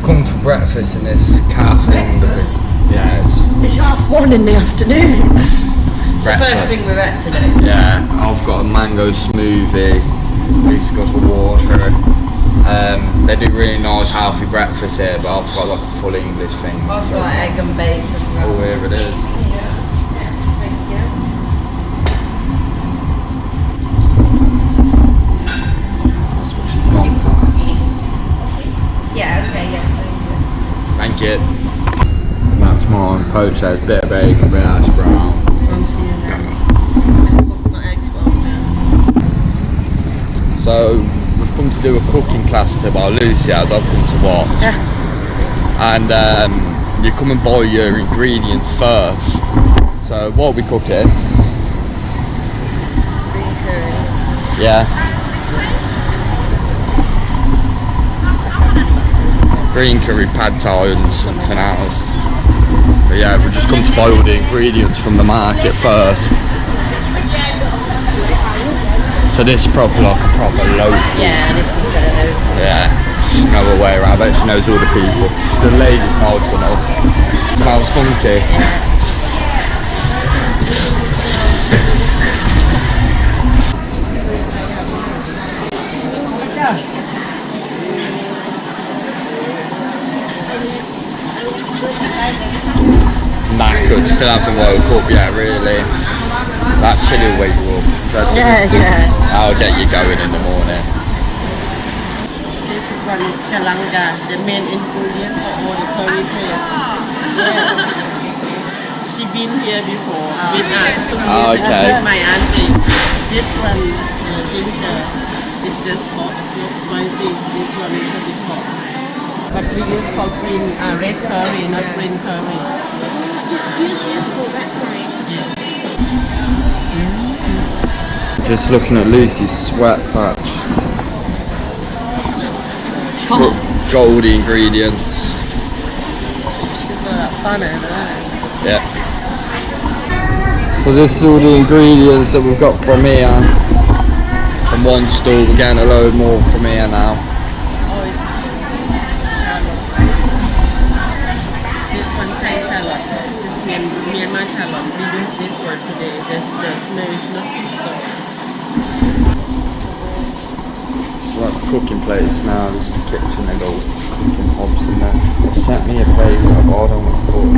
come for breakfast in this cafe. Yeah, it's 1:30 in the afternoon. It's the first thing we've had today. Yeah, I've got a mango smoothie. Lucy's got some water. They do really nice healthy breakfast here, but I've got like a full English thing. I've got egg and bacon. Oh, here it is. Yes, thank you. That's what she's gone for. Yeah, okay, yeah. Thank you. And that's mine. Poached eggs, bit of bacon, bit of hash brown. So we've come to do a cooking class today. Well, Lucy has. I've come to watch. Yeah. And you come and buy your ingredients first. So what are we cooking? Green curry. Yeah. Green curry, pad thai and something else. But yeah, we've just come to buy all the ingredients from the market first. So this is probably like a proper local. Yeah, this is the local. Yeah, she's no way around it, she knows all the people. It's the lady's house and all. Smells funky. Knackered, still haven't woke up yet really. That chili will wake you up. Yeah. I'll get you going in the morning. This one is kalanga, the main ingredient for all the curry paste. Yes. She been here before with us 2 years ago Okay. with my auntie. This one, ginger, is just hot, not spicy. This one is a bit hot. But we use for green, red curry, not green curry. Use this for red curry. Yes. Just looking at Lucy's sweat patch. Got all the ingredients. Still got that fun over there. Yeah. So this is all the ingredients that we've got from here. From one store, we're getting a load more from here now. This one Thai shallot. This is Myanmar shallot. We use this one today. Just the smell is not too strong. It's like a cooking place now. This is the kitchen. They got all cooking hobs in there. They've sent me a place up. I don't want to cook.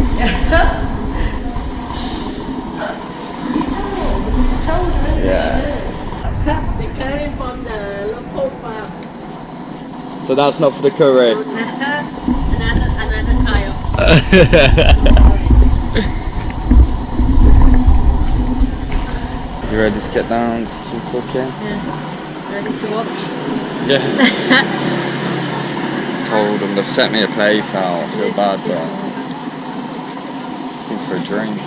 Yeah. The curry from the local farm. So that's not for the curry. Another kind of. You ready to get down to some cooking? Yeah. Ready to watch? Yeah. Told them they've sent me a place out. I feel bad, but looking for a drink.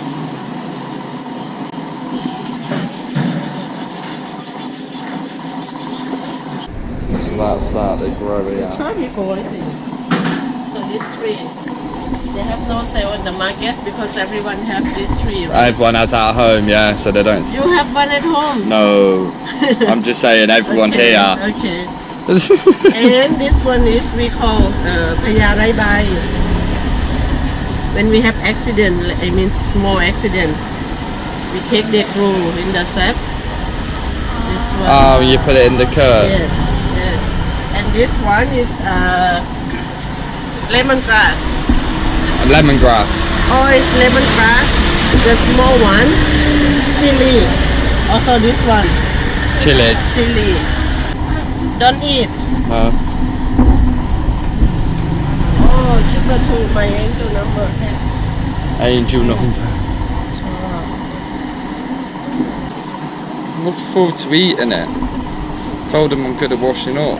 So that's that. They grow it out. Tried before, I think. So this tree, they have no sale on the market because everyone has this tree, right? Everyone has at home, yeah, so they don't. You have one at home. No, I'm just saying everyone Okay, here. Okay. And this one is we call Paya Rai Bai. When we have accident, I mean small accident, we take the glue in the sap. This one. Oh, you put it in the curd. Yes, yes. And this one is lemongrass. Lemongrass. Oh, it's lemongrass. The small one. Chili. Also this one. Chili. Chili. Don't eat. No. Oh, sugar to my angel number. Angel number. I'm looking forward to eating it. Told them I'm good at washing up.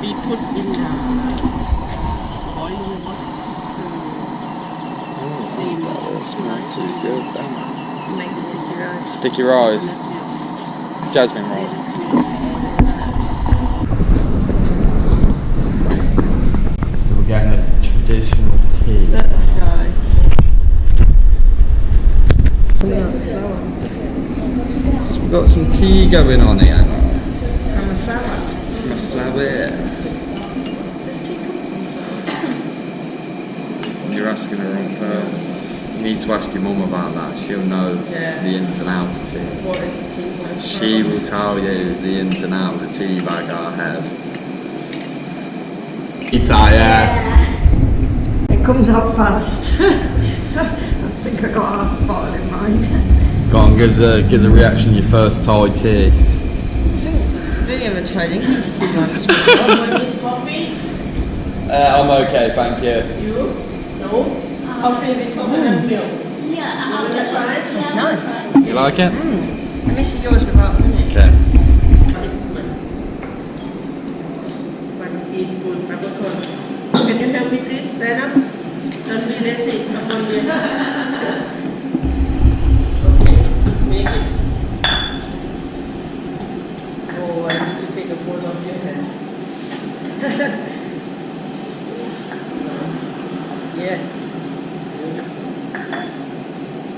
We put in the boiling water to steam. It's not too good. To make sticky rice. Sticky rice. Jasmine rice. So we're getting a traditional tea. That's right. tea going on here? I'm a flower. I'm a flower. Does tea come from You're asking the wrong person. You need to ask your mum about that. She'll know the ins and outs of tea. What is the tea from? She will tell you the ins and outs of the tea bag I have. Yeah. It comes out fast. I think I got half a bottle in mine. Go on, give us a reaction to your first Thai tea. I've only ever tried English tea once before. Coffee? I'm okay, thank you. You? No? Coffee with coconut milk. Yeah, You wanna try it? It's nice. You like it? I miss yours without honey. Okay. One teaspoon peppercorn. Can you help me please stand up? Don't be lazy. Come on, dear. Okay, make it. Oh, I need to take a photo of your hands. Yeah.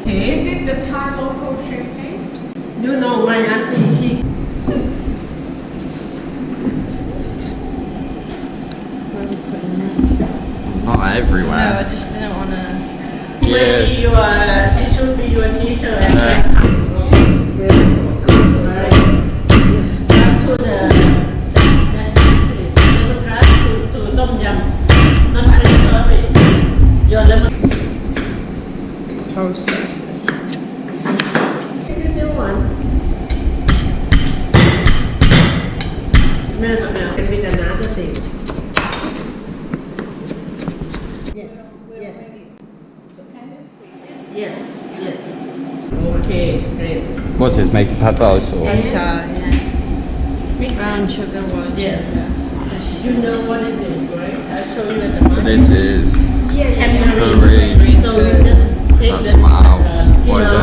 Is it the Thai local shrimp paste? You know my auntie, she Not No, I everywhere. just didn't want to. might be your, she should be your teacher. Yeah. Right. Grab to the, grab to tom yum. Not really sorry. Your lemon. Toast. Take the new one. Smell. Can be another thing. Yes. Yes. Yes. Okay, great. What's this? Making pad thai sauce? Yeah. Brown sugar one. Yes. You know what it is, right? I'll show you at the So market. this is Tamarind. curry. So you just take That's the my house. What is it?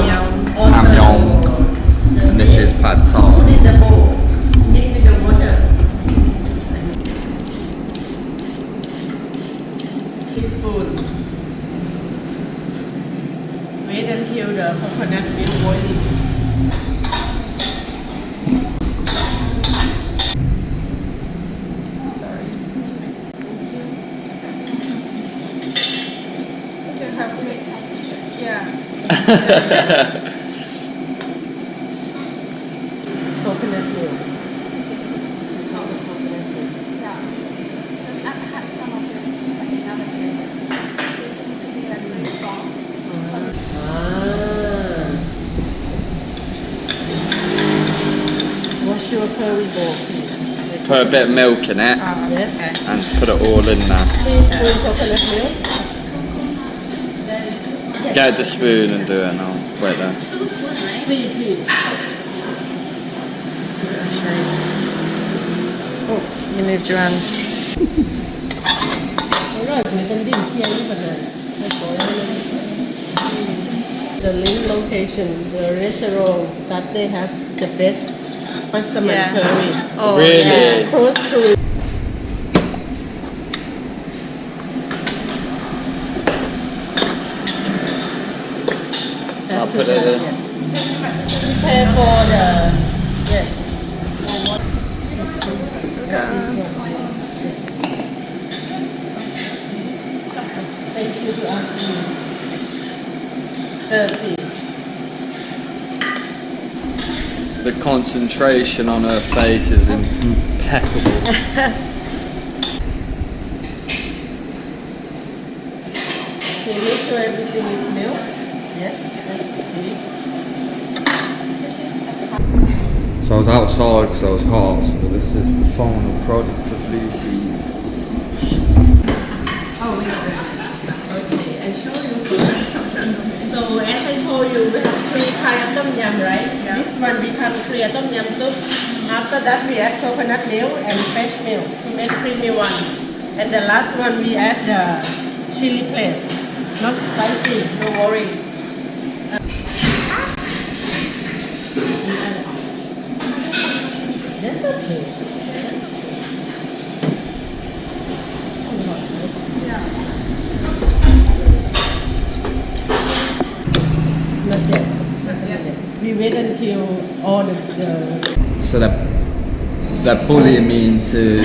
Tam yum. And this is pad Put thai. in the bowl. Mix with the water. Teaspoon. Wait until the coconut milk boiling. Yeah. Coconut milk. Yeah. Because I've had some of this like in other places. They seem to be like very strong. What's your curry bowl, please? Put a bit of milk in it Yes. and put it all in there. Teaspoon coconut milk. Get the spoon and do it now. Wait there. Please. Oh, you moved your hand. Alright, người ta đi kia như vậy này. The link location, the restaurant that they have the best Passaman Yeah. curry. Oh, Really? yeah. Close to I'll put it in. prepare for the yes. Thank you to Auntie. Stir please. The concentration on her face is impeccable. Okay, make sure everything is milk. Yes, that's okay. So I was outside because I was hot, so this is the final product of Lucy's. Okay, I show you first. So as I told you, we have 3 kinds of tom yum, right? This one becomes clear tom yum soup. After that, we add coconut milk and fresh milk to make creamy one. And the last one, we add the chili paste. Not spicy, no worry. That's okay. Not yet. We wait until all the So they're bullying me into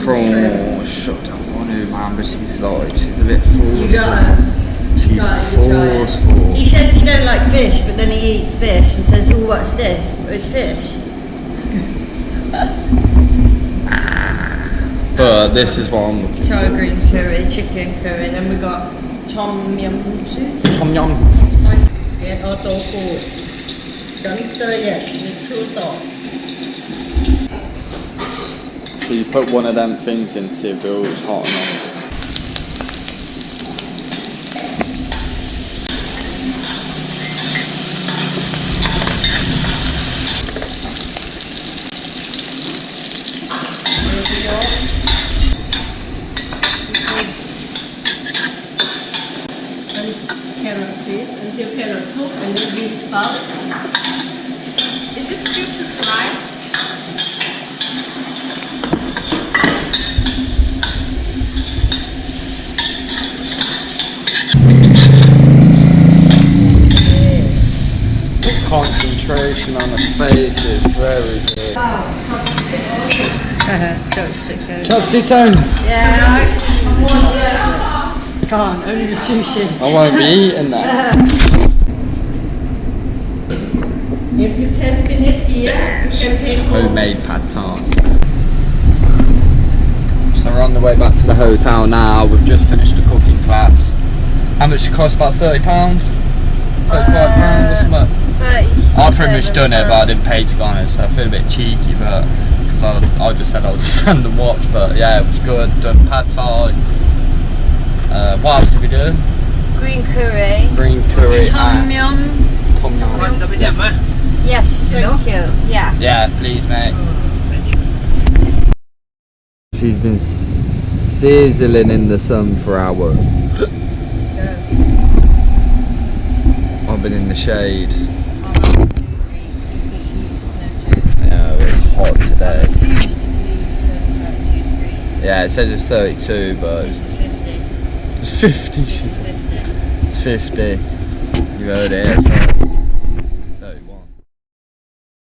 prawn. Shut up, I know, man, but she's a bit forceful. You gotta. She's forceful. He says he don't like fish, but then he eats fish and says, "Oh, what's this?" Oh, it's fish. But this is what I'm looking Chai for. green curry, chicken curry, then we got tom yum soup. Tom yum. and also food. Don't stir yet, it's too soft. So you put one of them things in to see if it was hot enough. Carrot please, until carrot cook and then we spout. Is it soup to fry? The concentration on the face is very good. Chopstick. Chopstick sound! Yeah, can't, only the sushi. I won't be eating that. If you can finish here, you can take home. Homemade pad thai. So we're on the way back to the hotel now. We've just finished the cooking class. How much it cost? About £30? £35 or something? I pretty much done it, but I didn't pay to go on it, so I feel a bit cheeky, but because I just said I would stand and watch. But yeah, it was good. Done pad thai. What else did we do? Green curry. Green curry Tom and yum. tom yum. Yes, thank you. Yeah. Yeah, please, mate. She's been sizzling in the sun for hours. I've been in the shade. Yeah, it's hot today. Yeah, it says it's 32, but This is 50. it's 50. This is 50. It's 50. You heard it.